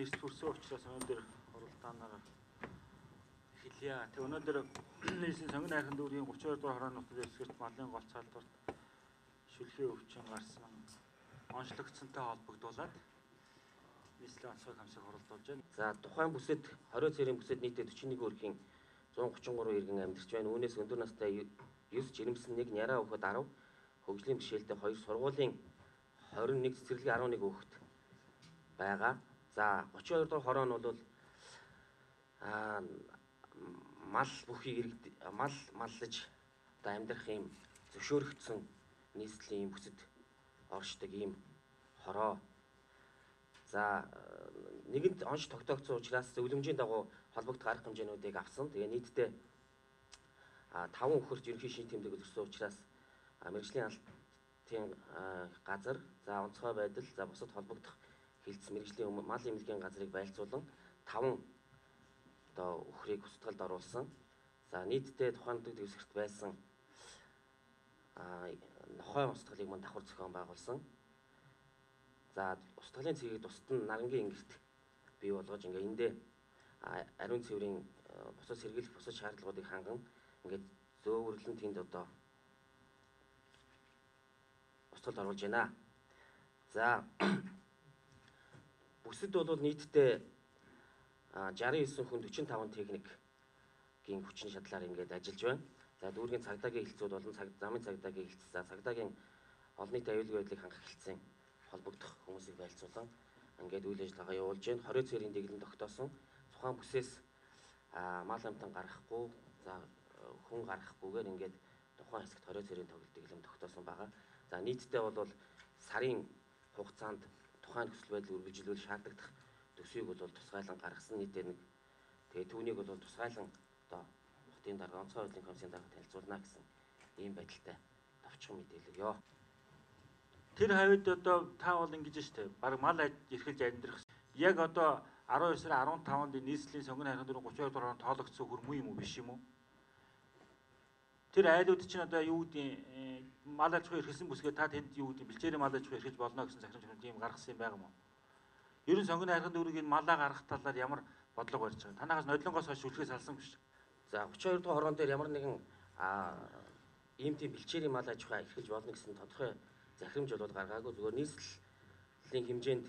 эрс хүрсэн учраас өнөөдөр уралдаанаар эхэлье. Тэг өнөөдөр нийслэлийн сонгон хайрхан дүүргийн 32 дугаар хорооны нутаг дэвсгэрт малын гол цаалдварт шүлхээ өвчин гарсан онцлогдсонтой холбогдуулаад нийслэлийн онцгой хамсыг хуралдуулж байна. За тухайн бүсэд 20 цэрийн бүсэд нийтдээ 41 өрхийн 133 иргэн амьдарч байна. Үүнээс өндөр настай 9 жирэмсэн 1 няраа хүүхэд 10 хөгжлийн бэрхшээлтэй 2 сургуулийн 21 цэцэрлэгийн 11 хүүхэд байгаа. За 32 дугаар хороо нь бол мал бүхий маллаж одоо амьдрах юм зөвшөөрөгдсөн нийслэлийн бүсэд оршдог ийм хороо. За нэгэнт онш тогтоогдсон учраас зөвлөмжийн дагуу холбогдох арга хэмжээнүүдийг авсан. Тэгээ нийтдээ 5 өхөрт ерөнхий шин тэмдэг өдөрсөн учраас мэргэжлийн алтын газар, за онцгой байдал, за бусад холбогдох хилцэн мэргэжлийн мал эмнэлгийн газрыг байлцуулан 5 одоо өхрийг устгалд оруулсан. За нийтдээ тухайн нутаг дэвсгэрт байсан нохой устгалыг мань давхар зохион байгуулсан. За устгалын цэгийг тусад нь нарангийн ингэрт бий болгож ингээ эндээ ариун цэврийн бусад сэргийлэх бусад шаардлагуудыг ханган ингээд зөөвөрлөн тэнд одоо устгалд оруулж байна. За бүсэд бол нийтдээ 69 хүн 45 техникийн хүчин чадлаар ингээд ажиллаж байна. За дүүргийн цагдаагийн хилцүүд болон замын цагдаагийн хилцс, цагдаагийн олон нийтийн аюулгүй байдлыг хангах хилцэн холбогдох хүмүүсийг байлцуулан ингээд үйл ажиллагаа явуулж байна. 20 цэрийн дэглэм тогтоосон. Тухайн бүсээс мал амтан гаргахгүй, за хүн гаргахгүйгээр ингээд тухайн хэсэгт 20 цэрийн дэглэм тогтоосон байгаа. За нийтдээ бол сарын хугацаанд тухайн нөхцөл байдлыг үргэлжлүүлэх шаардлагатай төсвийг бол тусгайлан гаргасан. Нийтдээ нэг тэгээ түүнийг бол тусгайлан одоо хотын дарга онцгой байдлын комиссийн дарга танилцуулна гэсэн ийм байдалтай товчхон мэдээлэл ёо. Тэр хавьд одоо та бол ингэж штэ баг мал эрхэлж амьдрах яг одоо 12 сарын 15-нд нийслэлийн сонгон хайрхан дүүрэн 32 дугаар тоологдсон хөрмөө юм уу биш юм уу? Тэр айлууд чинь одоо юу гэдэг мал аж ахуйн эрхэлсэн бүсгээ та тэнд юу гэдэг бэлчээрийн мал аж ахуй эрхэлж болно гэсэн захирам зөвлөмж ийм гаргасан юм байгаа юм уу? Ерөн сонгон хайрхан дүүргийн малаа гаргах талаар ямар бодлого барьж байгаа? Танаас нодлонгоос хойш шүлхээ салсан биш. За 32 дугаар хороон дээр ямар нэгэн ийм тийм бэлчээрийн мал аж ахуй эрхэлж болно гэсэн тодорхой захирамж бол гаргаагүй. Зүгээр нийслэлийн хэмжээнд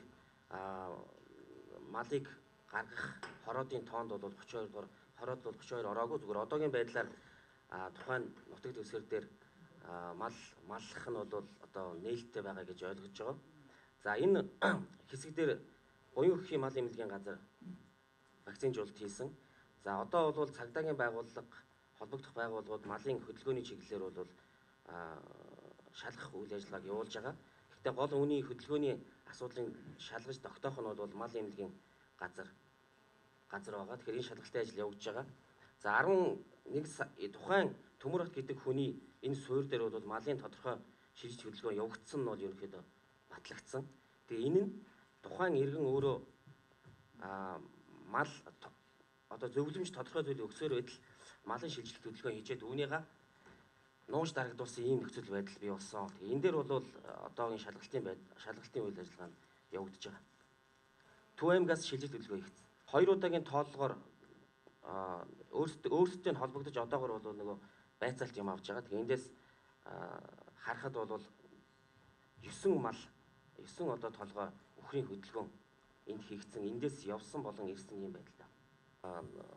малыг гаргах хороодын тоонд бол 32 дугаар хороод бол 32 ороогүй. Зүгээр одоогийн байдлаар тухайн нутаг дэвсгэр дээр маллах нь бол одоо нээлттэй байгаа гэж ойлгож байгаа. За энэ хэсэг дээр буян өгөхийн мал эмнэлгийн газар вакцин жуулт хийсэн. За одоо бол цагдаагийн байгууллага, холбогдох байгууллагууд малын хөдөлгөөний чиглэлээр бол шалгах үйл ажиллагааг явуулж байгаа. Гэхдээ гол үүний хөдөлгөөний асуудлыг шалгаж тогтоох нь бол мал эмнэлгийн газар байгаа. Тэгэхээр энэ шалгалтын ажил явагдаж байгаа. За 11 тухайн Төмөр хот гэдэг хүний энэ суурь дээр бол малын тодорхой шилжилт хөдөлгөөн явагдсан нь бол ерөнхийдөө батлагдсан. Тэгээ энэ нь тухайн иргэн өөрөө мал одоо зөвлөмж тодорхой зүйл өгсөөр байтал малын шилжилт хөдөлгөөн хийжээд үүнийгээ нууж дарагдуулсан ийм нөхцөл байдал бий болсон. Тэгээ энэ дээр бол одоогийн шалгалтын үйл ажиллагаа нь явагдаж байгаа. Төв аймгаас шилжилт хөдөлгөөн хийгдсэн. 2 удаагийн тооллогоор өөрсдөө холбогдож одоогор бол нөгөө байцаалт юм авч байгаа. Тэгээ эндээс харахад бол 9 одоо толгой өхрийн хөдөлгөөн энд хийгдсэн. Эндээс явсан болон ирсэн юм байдалтай.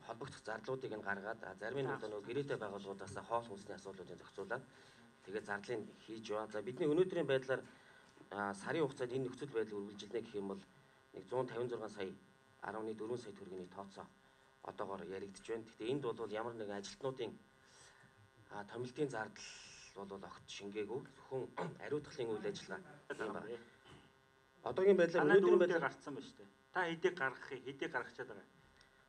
Холбогдох зардлуудыг нь гаргаад зарим нь нөгөө гэрээтэй байгууллагуудаас хоол хүнсний асуудлуудыг зохицуулаад тэгээд зардлыг хийж байгаа. За бидний өнөөдрийн байдлаар сарын хугацаанд энэ нөхцөл байдлыг үргэлжилнэ гэх юм бол нэг 156 сая 10.4 сая төгрөгийн тооцоо одоогоор яригдж байна. Гэхдээ энд бол ямар нэгэн ажилтнуудын томилтын зардал бол огт шингээгүй. Зөвхөн ариутгахлын үйл ажиллагаа юм байна. Одоогийн байдлаар өнөөдрийн байдлаар гарцсан байна шүү дээ. Та хэдийг гаргачаад байгаа.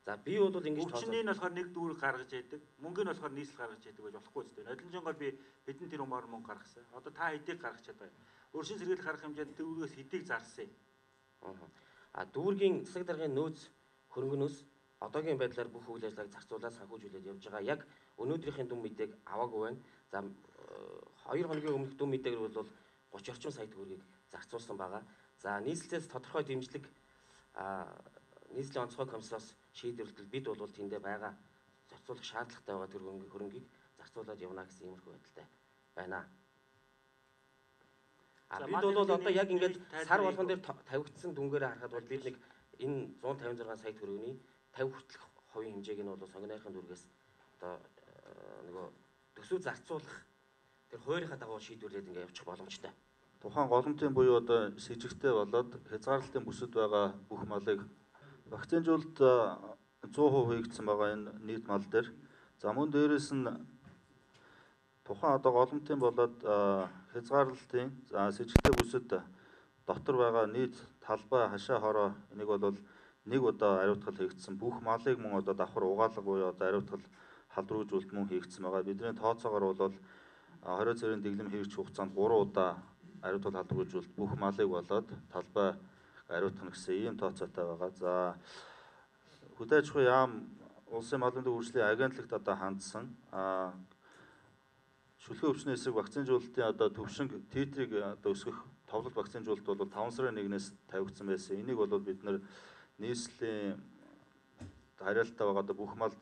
За би бол ингэж өвчнөний нь болохоор нэг дүүрэг гаргаж яадаг, мөнгө нь болохоор нийслэл гаргаж яадаг гэж болохгүй зү. Нодлонжонгоор би хэдэн тэрбум мөнгө гаргасан. Одоо та хэдийг гаргачаад байна. Өршин сэргийлэх арга хэмжээнд дүүргээс хэдийг зарсан юм. Дүүргийн засаг даргын нөөц хөрөнгөнөөс одоогийн байдлаар бүх үйл ажиллагааг зарцуулаад санхүүжүүлээд явж байгаа. Яг өнөөдрийнхээ дүн мэдээг аваагүй байна. За 2 хоногийн өмнөх дүн мэдээгээр бол 30 орчим сая төгрөгийг зарцуулсан байгаа. За нийслэлээс тодорхой дэмжлэг нийслэлийн онцгой комиссароос шийдвэрлэл бид бол тэндээ байгаа зарцуулах шаардлагатай байгаа тэр хөрөнгийг зарцуулаад явна гэсэн иймэрхүү байдалтай байна. Бид бол одоо яг ингээд сар болгон дээр тавигдсан дүнгээр харахад бол бид нэг энэ 156 сая төгрөгийн 50 хүртэлх хувийн хэмжээг нь бол сонгоныхын дүргээс одоо нөгөө төсөв зарцуулах тэр хуурийнхаа дагуу шийдвэрлээд ингээд явчих боломжтой. Тухайн голомтын буюу одоо с сэжигтэй болоод хязгаарлалтын бүсэд байгаа бүх малыг вакцинжуулалт 100% хийгдсэн байгаа энэ нийт мал дээр. За мөн дээрээс нь тухайн одоо голомтын болоод хязгаарлалтын с сэжигтэй бүсэд дотор байгаа нийт талбай хашаа хороо энийг бол нэг удаа ариутгал хийгдсэн бүх малыг мөн одоо давхар угаалга буюу одоо ариутгал халдваржуулалт мөн хийгдсэн байгаа. Бидний тооцоогоор бол 20 цэрийн дэглэм хэрэгч хугацаанд 3 удаа ариутгал халдваржуулалт бүх малыг болоод талбай ариутгах гэсэн ийм тооцоотой байгаа. За хөдөө аж ахуйн яам улсын малын хөгжлийн агентлагт одоо хандсан шүлхэн өвчнөө эсрэг вакцинжуулалтын одоо төвшинг титрийг одоо өсгөх товлол вакцинжуулалт бол 5 сарын 1-ээс тавигдсан байсан. Энийг бол бид нэр нийслэлийн хариалтаа байгаа одоо бүх малд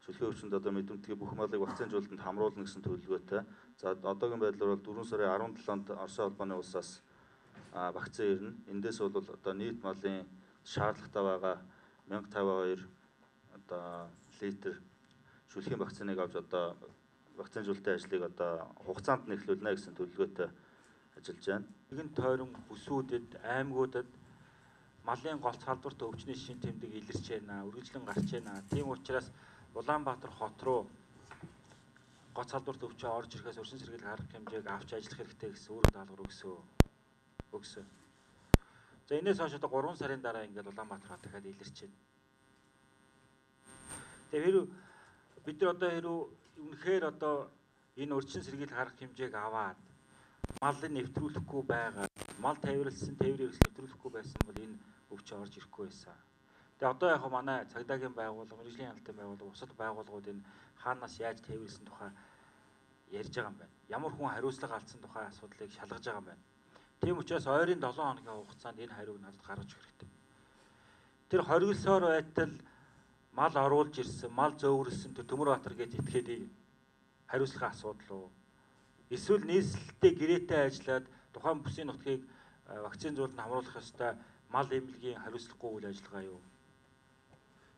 шүлхэн өвчнөд одоо мэдрэмтгий бүх малыг вакцинжуулалтанд хамруулна гэсэн төлөвлөгөөтэй. За одоогийн байдлаар бол 4 сарын 17-нд Оросын холбооны улсаас вакцин ирнэ. Эндээс бол одоо нийт малын шаардлагатай байгаа 1052 одоо литр шүлхийн вакциныг авч одоо вакцинжуулалтын ажлыг одоо хугацаанд нь эхлүүлнэ гэсэн төлөвлөгөөтэй ажиллаж байна. Нэгэн тойрон бүсүүдэд, аймагуудад малын голц халдварт өвчний шин тэмдэг илэрч байна, үргэлжлэн гарч байна. Тийм учраас Улаанбаатар хот руу голц халдварт өвчөө орж ирэхээс өршин сэргийлэх арга хэмжээг авч ажиллах хэрэгтэй гэсэн үүрэг даалгавар өгсөн. За энэс хойш одоо 3 сарын дараа ингээд Улаанбаатар хот дахиад илэрч байна. Тэгэхээр бид нар одоо хэрүү үнэхээр одоо энэ өршин сэргийлэх арга хэмжээг аваад малыг нэвтрүүлэхгүй байгаа, мал тайварлсан, тээврийг нэвтрүүлэхгүй байсан бол энэ өвч орж ирэхгүй байсан. Тэгээ одоо яг манай цагдаагийн байгууллага, мэргэжлийн хяналтын байгууллага, бусад байгууллагууд энэ хаанаас яаж тээвэрлсэн тухай ярьж байгаа юм байна. Ямар хүн хариуцлага алдсан тухай асуудлыг шалгаж байгаа юм байна. Тийм учраас ойрын 7 хоногийн хугацаанд энэ хариуг надад гаргаж өгөх хэрэгтэй. Тэр хоригдсоор байтал мал оруулж ирсэн, мал зөөвөрлсөн тэр Төмөрбаатар гэж итгээд хариуцлагын асуудал уу? Эсвэл нийслэлтэй гэрээтэй ажиллаад тухайн бүсийн нутгийг вакцинжуулалт хамруулах ёстой мал эмнэлгийн хариуцлагагүй үйл ажиллагаа юу?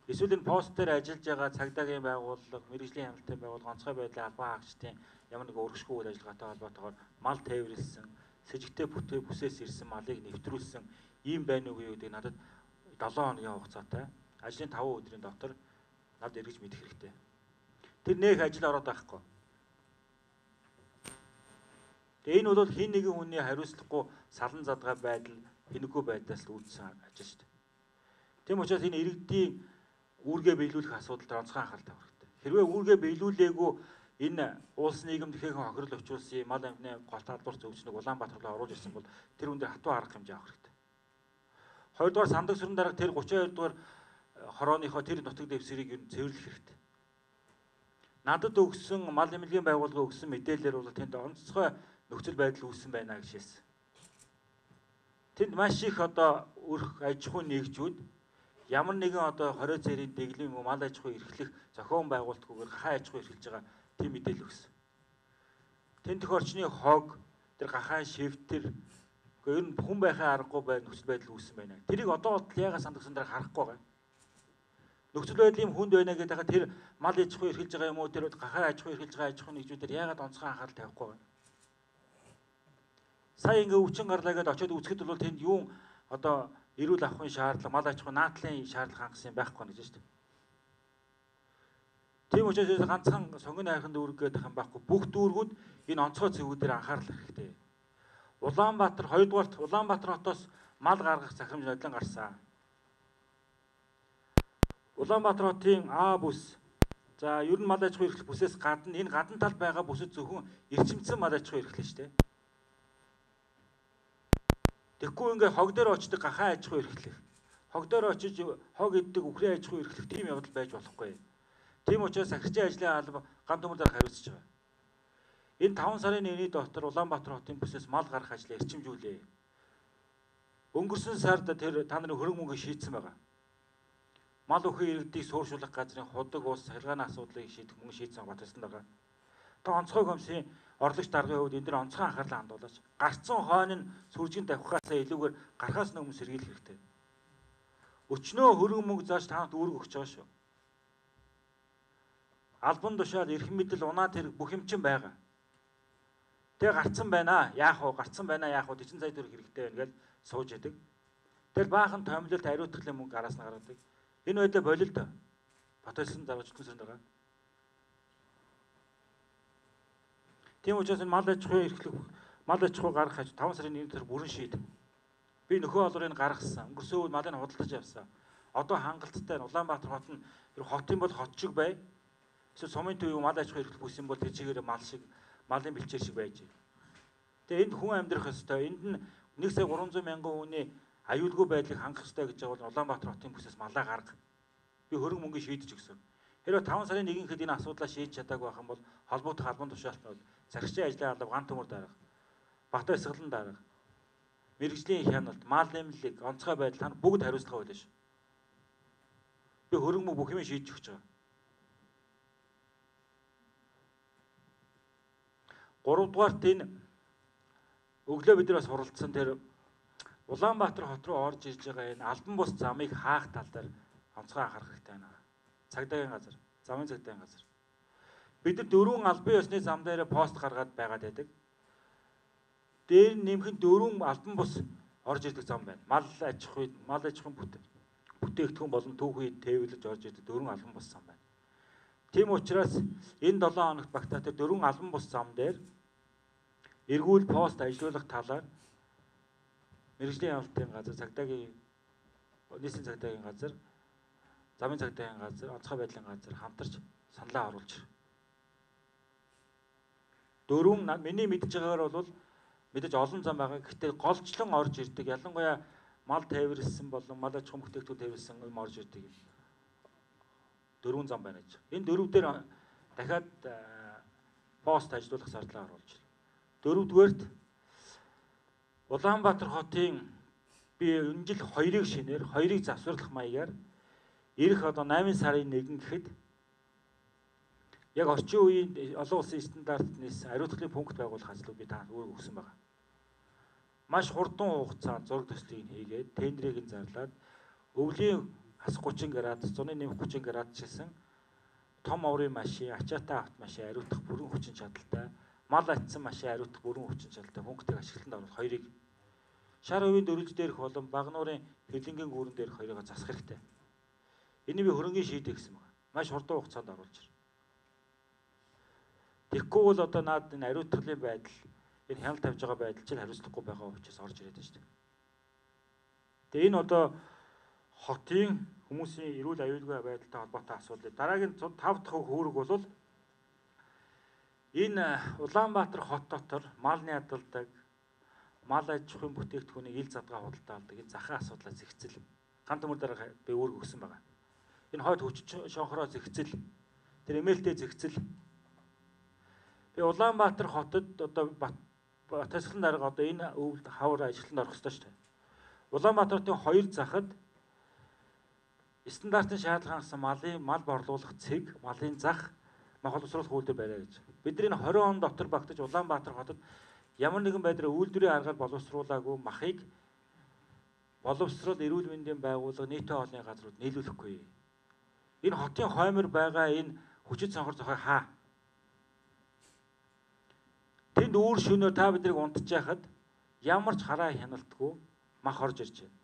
Эсвэл энэ пост дээр ажиллаж байгаа цагдаагийн байгууллага, мэргэжлийн хяналтын байгууллага, онцгой байдлын албан хаагчдын ямар нэг урагшгүй үйл ажиллагаатай холбоотойгоор мал тээвэрлсэн, с сэжигтэй бүсээс ирсэн малыг нэвтрүүлсэн ийм байна уу гэдэг надад 7 хоногийн хугацаатай ажлын 5 өдрийн дотор надад эргэж мэдэх хэрэгтэй. Тэр нэг ажил ороод байхгүй. Тэгээ энэ бол хин нэгэн хүний хариуцлагагүй салан задгай байдал, хинэггүй байдлаас үүдсэн ажил шүү дээ. Тийм учраас энэ иргэдийн үүргээ биелүүлэх асуудалд онцгой анхаарал тавих хэрэгтэй. Хэрвээ үүргээ биелүүлээгүй энэ улс нийгэм дахиад хохирол учруулсан мал амтны голт халдварт өвчнөг Улаанбаатар руу оруулж ирсэн бол тэр хүн дээр хатуу арга хэмжээ авах хэрэгтэй. Хоёрдугаар сандаг сүрэн дарга тэр 32 дугаар хорооныхоо тэр нутаг дэвсгэрийг юу цэвэрлэх хэрэгтэй. Надад өгсөн мал эмнэлгийн байгууллага өгсөн мэдээлэлээр бол тэнд онцгой нөхцөл байдал үүссэн байна гэж хэлсэн. Тэнд маш их одоо өрх аж ахуйн нэгжүүд ямар нэгэн одоо 20 цэрийн дэглэм мал аж ахуй эрхлэх зохион байгуулалтгүйгээр гахаан аж ахуй эрхэлж байгаа тийм мэдээлэл өгсөн. Тэнд их орчны хог, тэр гахаан шивтэр ер нь хүн байхын аргагүй бай нөхцөл байдал үүссэн байна. Тэрийг одоо бодвол яагаад сандагсан дараа харахгүй байгаа. Нөхцөл байдал юм хүнд байна гэдэг хаа тэр мал аж ахуй эрхэлж байгаа юм уу тэр гахаан аж ахуй эрхэлж байгаа аж ахуйн нэгжүүдээр яагаад онцгой анхаарал тавихгүй байгаа. Сая ингээ өвчин гарлаа гэдээ очиод үзэхэд бол тэнд юу одоо эрүүл авахын шаардлага, мал аж ахуйн наадлын шаардлага хангасан юм байхгүй гэж байна шүү дээ. Тийм учраас ганцхан сонгоны хайрхан дүүрэг гэдэг юм байхгүй. Бүх дүүргүүд энэ онцгой зэвүүдээр анхаарал хэрэгтэй. Улаанбаатар 2 дугаарт Улаанбаатар хотоос мал гаргах захирамж нодлон гарсан. Улаанбаатар хотын А бүс. За ер нь мал аж ахуй эрхлэх бүсээс гадна энэ гадна талд байгаа бүсэд зөвхөн эрчимцэн мал аж ахуй эрхлэх шүү дээ. Тэгэхгүй ингээ хог дээр очдог гахаан аж ахуй эрхлэх. Хог дээр очиж хог иддэг үхрийн аж ахуй эрхлэх тийм явдал байж болохгүй. Тийм учраас сахирчийн ажлын алба ган төмөр дараа хариуцж байгаа. Энэ 5 сарын 1-ний дотор Улаанбаатар хотын бүсээс мал гаргах ажлыг эрчимжүүлээ. Өнгөрсөн сард тэр та нарын хөрөнгө мөнгө шийдсэн байгаа. мал өхөө иргэдийг сууршуулах газрын худаг ус сахилгааны асуудлыг шийдэх мөн шийдсэн бат байсан байгаа. Та онцгой комиссийн орлогч даргын хувьд энэ дэр онцгой анхаарлаа хандуулаач. Гарцсан хойно нь сүржин тавихаасаа илүүгээр гарахаас өмнө сэргийлэх хэрэгтэй. Өчнөө хөрөнгө мөнгө зааж танад үүрэг өгч байгаа шүү. Албан тушаал, эрхэм мэдэл, унаад хэрэг бүх юм чинь байгаа. Тэгээ гарцсан байна. Яах вэ? Гарцсан байна. Яах вэ? 40 сая төгрөг хэрэгтэй байна гэж сууж идэг. Тэр баахан томилолт хариуцлагын мөнгө араас нь гаргадаг. Энэ байдлаа болил доо. Батэлсэн зарж төсөнд байгаа. Тийм учраас энэ мал аж ахуй эрхлэх, мал аж ахуй гаргах хаж 5 сарын 1 тэр бүрэн шийд. Би нөхөө олорыг гаргасан. Өнгөрсөн үед малыг худалдаж явсан. Одоо хангалттай Улаанбаатар хот нь хотын бол хот шиг бай. Эсвэл сумын төв мал аж ахуй эрхлэх бүс юм бол тэр чигээр мал шиг, малын бэлчээр шиг байж. Тэгээ энд хүн амьдрах ёстой. Энд нь 1 сая 300 мянган хүний аюулгүй байдлыг хангах ёстой гэж байгаа бол Улаанбаатар хотын бүсээс малаа гарга. Би хөрөнгө мөнгө шийдэж өгсөн. Хэрвээ 5 сарын 1-нд энэ асуудлаа шийдэж чадаагүй байх юм бол холбоотой албан тушаалтнууд зарчмын ажлын алба ган төмөр дарга, бат эсгэлэн дарга, мэрэгжлийн хяналт, мал нэмлэг, онцгой байдал тань бүгд хариуцлага байлаа шүү. Би хөрөнгө мөнгө бүх юм шийдэж өгч байгаа. 3 дугаарт энэ өглөө бид нар бас хуралдсан тэр Улаанбаатар хот руу орж ирж байгаа энэ албан бус замыг хаах тал дээр онцгой анхаарах хэрэгтэй байна. Цагдаагийн газар, замын цагдаагийн газар. Бид нар 4 албан ёсны зам дээр пост гаргаад байгаад байдаг. Дээр нэмэх 4 албан бус орж ирдэг зам байна. Мал аж ахуйн бүтээгдэхүүн болон түүхий тээвэрлэж орж ирдэг 4 албан бус зам байна. Тийм учраас энэ 7 хоногт Багтаатар 4 албан бус зам дээр эргүүл пост ажилуулах талаар мэрэгжлийн явалтын газар, цагдаагийн нийслэлийн цагдаагийн газар, замын цагдаагийн газар, онцгой байдлын газар хамтарч саналаа оруулж байна. 4 миний мэдж байгаагаар бол мэдээж олон зам байгаа. Гэхдээ голчлон орж ирдэг. Ялангуяа мал тээвэрлсэн болон мал аж ахуйн бүтээгдэхүүн тээвэрлсэн юм орж ирдэг. 4 зам байна гэж. Энэ 4 дээр дахиад пост ажилуулах зардлаа оруулж байна. 4-дүгээрт Улаанбаатар хотын би энэ жил 2-ыг шинээр 2-ыг завсарлах маягаар ирэх одоо 8 сарын 1 гэхэд яг орчин үеийн олон улсын стандартд нийс ариутгын пункт байгуулах ажлыг би та үүрэг өгсөн байна. Маш хурдан хугацаанд зураг төслийг хийгээд тендерийг зарлаад өвлийн хас 30 градус, зуны нэмэх 30 градус чилсэн том оврын машин, ачаатай автомашин ариутгах бүрэн хүчин чадалтай, мал атсан машин ариутгах бүрэн хүчин чадалтай пунктыг ашиглалтанд оруулах 2-ыг шар хувийн дөрвөлж дээрх болон багнуурын хилэнгийн гүүрэн дээрх 2-ыг засах хэрэгтэй. Энийг би хөрөнгөний шийдэх гэсэн байна. Маш хурдан хугацаанд оруулж байна. Тэгэхгүй бол одоо наад энэ ариутгын байдал, энэ хяналт тавьж байгаа байдал чинь хариуцлагагүй байгаа учраас орж ирээд байна шүү дээ. Тэгээ энэ одоо хотын хүмүүсийн эрүүл аюулгүй байдалтай холбоотой асуудал. Дараагийн 5 дахь үүрэг бол энэ Улаанбаатар хот дотор малны адалдаг, мал аж ахуйн бүтээгдэхүүнийг ил задгаа худалдаалдаг энэ захын асуудлаа зэгцэл ган төмөр дараа би үүрэг өгсөн байна. Энэ хойд хүч шонхороо зэгцэл, тэр эмээлтэй зэгцэл. Би Улаанбаатар хотод одоо Батэсгэлэн дарга одоо энэ өвөлд хавар ажилтнанд орох ёстой шүү дээ. Улаанбаатарын 2 захад стандартын шаардлагаас мал борлуулах цэг, малын зах, мах боловсруулах үйлдвэр бариа гэж. Бидний 20 он дотор багтаж Улаанбаатар хотод ямар нэгэн байдлаар үйлдвэрийн аргаар боловсруулаагүй махыг боловсрол эрүүл мэндийн байгууллага нийтийн хоолны газрууд нийлүүлэхгүй. Энэ хотын хоймор байгаа энэ хүчит сонхор зохой хаа. Тэнд үүр шөнөөр та биднийг унтж яхад ямар ч хараа хяналтгүй мах орж ирж байна.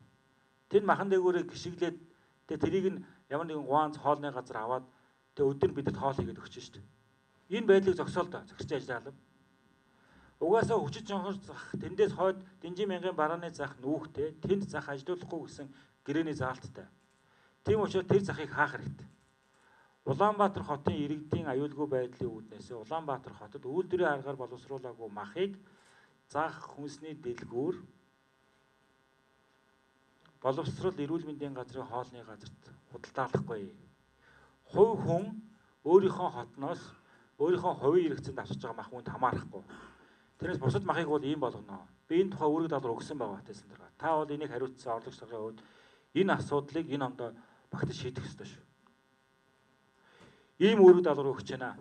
Тэнд махан дээгүүрээ гიშиглээд тэрийг нь ямар нэгэн гуанз хоолны газар аваад өдөр бидэд хоол хийгээд өгч шүү дээ. Энэ байдлыг зогсоол доо захирчийн ажлын алба. Угаасаа хүчит сонхор зах тэндээс хойд Дэнжин мянган барааны зах нүүхтэй тэнд зах ажилуулахгүй гэсэн гэрээний заалттай. Тийм учраас тэр захыг хаах хэрэгтэй. Улаанбаатар хотын иргэдийн аюулгүй байдлын үүднээс Улаанбаатар хотод үйлдвэрийн аргаар боловсруулаагүй махыг зах хүнсний дэлгүүр боловсрол эрүүл мэндийн газрын хоолны газарт худалдаалахгүй. Хувь хүн өөрийнхөө хотноос өөрийнхөө хувийн хэрэгцээнд авчиж байгаа мах хүнд хамаарахгүй. Тэрнээс бусад махыг бол ийм болгоно. Би энэ тухай үүрэг даалгавар өгсөн байгаа батайсан дараа. Та бол энийг хариуцсан орлогч даргын хувьд энэ асуудлыг энэ онд багтаж шийдэх ёстой шүү. Ийм үүрэг даалгавар өгч байна.